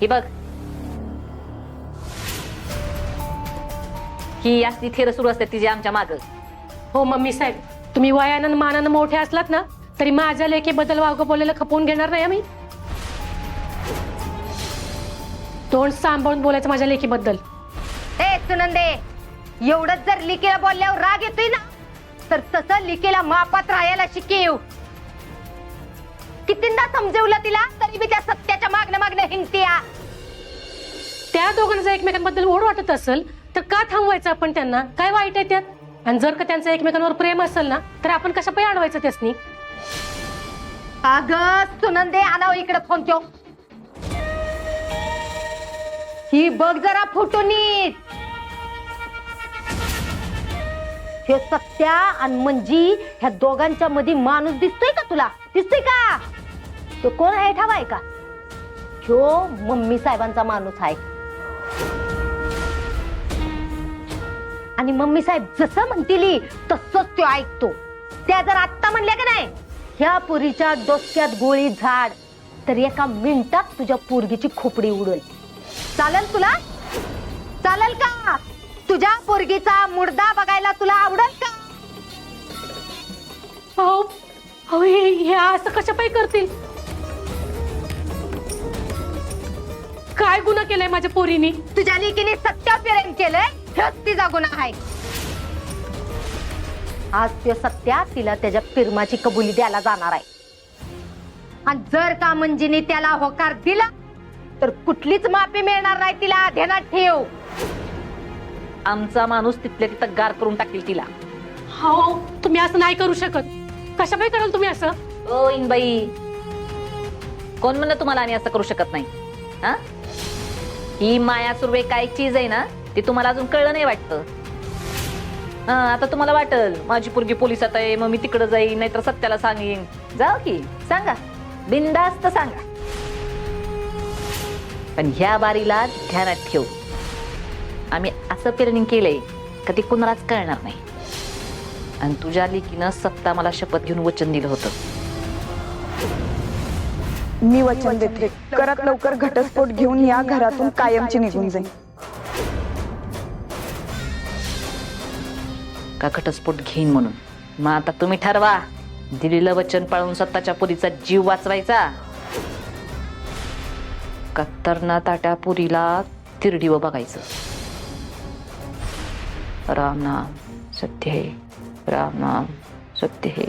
ही बघ, ही असली थेर सुरू असते तिची आमच्या माग. हो मम्मी साहेब, तुम्ही वयानं मानानं मोठे असलात ना तरी माझ्या लेकीबद्दल वावगं बोलायला खपवून घेणार नाही आम्ही. तोंड सांभाळून बोलायचं माझ्या लेकीबद्दल. ए सुनंदे, एवढंच जर लिकेला बोलल्यावर राग येतोय ना, तर तसं लिकेला मापात राहायला शिकीव. कितींदा समजवलं तिला तरी बी त्या सत्याच्या मागणं हिंडतीया. त्या दोघांना जर एकमेकांबद्दल ओढ वाटत असेल तर का थांबवायचं आपण त्यांना? काय वाईट आहे त्यात? आणि जर का त्यांचं एकमेकांवर प्रेम असेल ना तर आपण कशा पायी अडवायचं त्यासनी? अगं सुनंदे, आणाव इकडे फोन ठेव. ही बघ जरा फोटो नीट. हे सत्या आणि मंजी ह्या दोघांच्या मध्ये माणूस दिसतोय का तुला? दिसतोय का? तो कोण आहे ठावाय का? ह्यो मम्मी साहेबांचा माणूस आहे. आणि मम्मी साहेब जसं म्हणतील तसंच तो ऐकतो. त्या जर आत्ता म्हणल्या का नाही ह्या पुरीच्या डोक्यात गोळी झाड तर एका मिनिटात तुझ्या पोरगीची खोपडी उडेल. चालेल तुला? चालेल का? तुझ्या पोरगीचा मुर्दा बघायला तुला आवडेल का? अहो अहो, हे असं कशा पायी करतील? काय गुन्हा केलाय माझ्या पोरीनी? तुझ्या लेकीने सत्या प्रेम केलंय, हेच तिचा गुन्हा आहे. आज ते सत्या तिला त्याच्या पिरमाची कबुली द्यायला जाणार आहे. आणि जर का मंजीने त्याला होकार दिला तर कुठलीच माफी मिळणार नाही तिला. ध्यानात ठेव. आमचा माणूस तिथल्या तिथं गार करून टाकेल तिला. हो, तुम्ही असं नाही करू शकत. कशा पायी कराल तुम्ही असं? ओ इनबाई, कोण म्हणलं तुम्हाला आणि असं करू शकत नाही? हा, ही माया सुर्वे काय चीज आहे ना ते तुम्हाला अजून कळलं नाही वाटतं. हा, आता तुम्हाला वाटल माझी पोरगी पोलिसात आहे मग मी तिकडे जाईन नाहीतर सत्याला सांगेन. जाऊ की सांगा, बिनधास्त सांगा. पण ह्या बारीला ध्यानात ठेव, आम्ही असं प्लॅनिंग केलंय का ते कुणालाच कळणार नाही. आणि तुझ्या लेकीनं सत्ता मला शपथ घेऊन वचन दिलं होतं. मी वचन देते, लवकरात लवकर घटस्फोट घेऊन या घरातून कायमची निघून जाईल. का घटस्फोट घेईन म्हणून? मग आता तुम्ही ठरवा, दिलेलं वचन पाळून स्वतःच्या पुरीचा जीव वाचवायचा का तरणा ताट्या पुरीला तिरडीव बघायचं. राम नाम सत्य है, राम नाम सत्य है.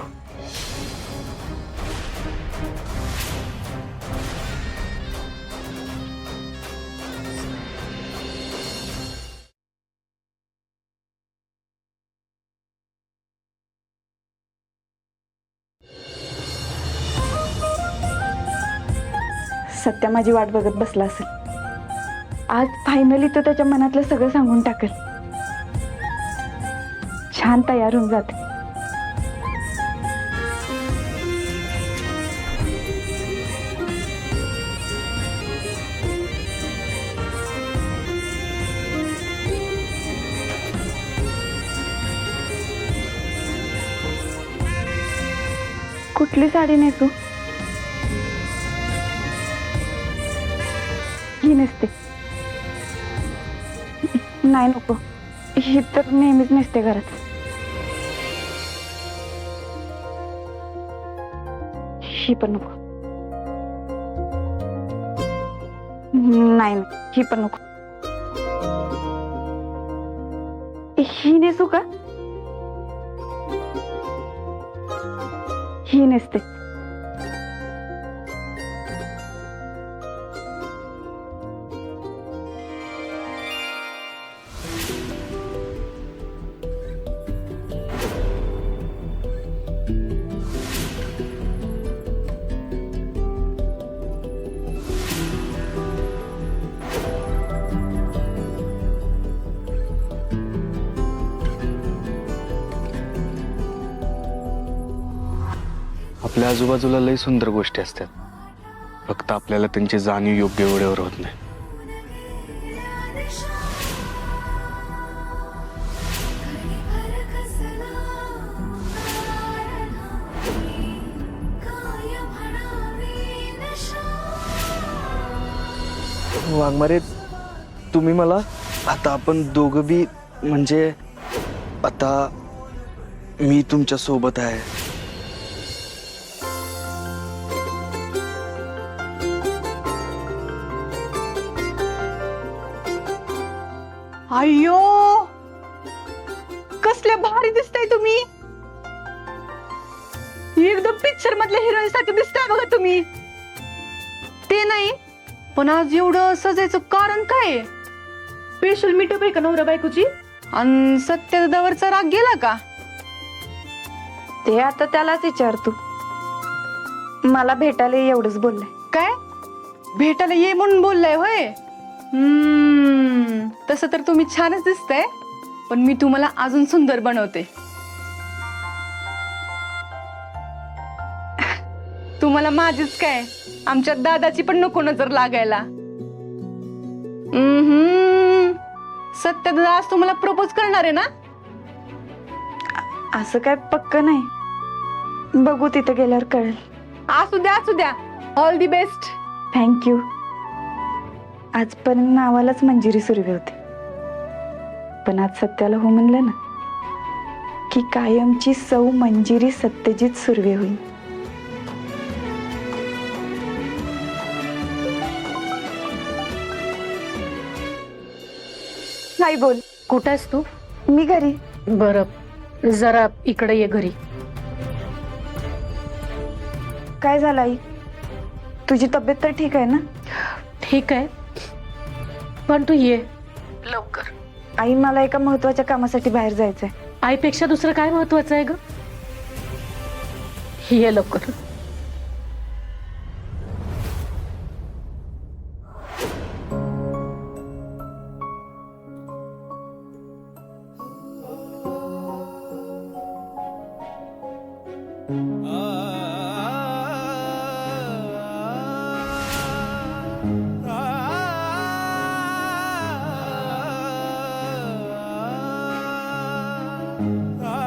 सत्या माझी वाट बघत बसला असेल. आज फायनली तो त्याच्या मनातलं सगळं सांगून टाकेल. छान तयार होऊन जाते. कुठली साडी नेसू? ही नेसते. नाही नको, ही तर नेहमीच नेसते घरात. ही पण नको. नाही ही पण नको. ही नेसू का? ही नेसते. आपल्या आजूबाजूला लई सुंदर गोष्टी असतात, फक्त आपल्याला त्यांची जाणीव योग्य वेळेवर होत नाही. वाघमारे तुम्ही मला आता आपण दोघं बी म्हणजे आता मी तुमच्या सोबत आहे. अय्यो कसले भारी दिसताय तुम्ही. एकदम पिक्चर मधल्या हिरोईन सारखे दिसताय बघा तुम्ही. ते नाही पण आज एवढं सजायचं कारण काय आहे? स्पेशल मीटअप आहे का नवरा बायकोची? आणि सत्यदावरचा राग गेला का? ते आता त्यालाच विचारतो. मला भेटायला एवढंच बोललाय. काय भेटायला ये म्हणून बोललाय होय? तसं तर तुम्ही छानच दिसताय पण मी तुम्हाला अजून सुंदर बनवते. तुम्हाला माझीच काय आमच्या दादाची पण नको नजर लागायला. सत्यदादा आज तुम्हाला प्रपोज करणार आहे ना? असं काय पक्क नाही, बघू तिथे गेल्यावर कळेल. असू द्या असू द्या. All the best. थँक्यू. आजपर्यंत नावालाच मंजिरी सुरवे होते पण आज सत्याला हो म्हणलं ना की कायमची सौ मंजिरी सत्यजित सुरवे होईल. नाही बोल. कुठं आहेस तू? मी घरी. बरं जरा इकडे ये घरी. काय झालं आई? तुझी तब्येत तर ठीक आहे ना? ठीक आहे पण तू ये लवकर. आई मला एका महत्वाच्या कामासाठी बाहेर जायचंय. आईपेक्षा दुसरं काय महत्वाचं आहे ग? ये लवकर. Ah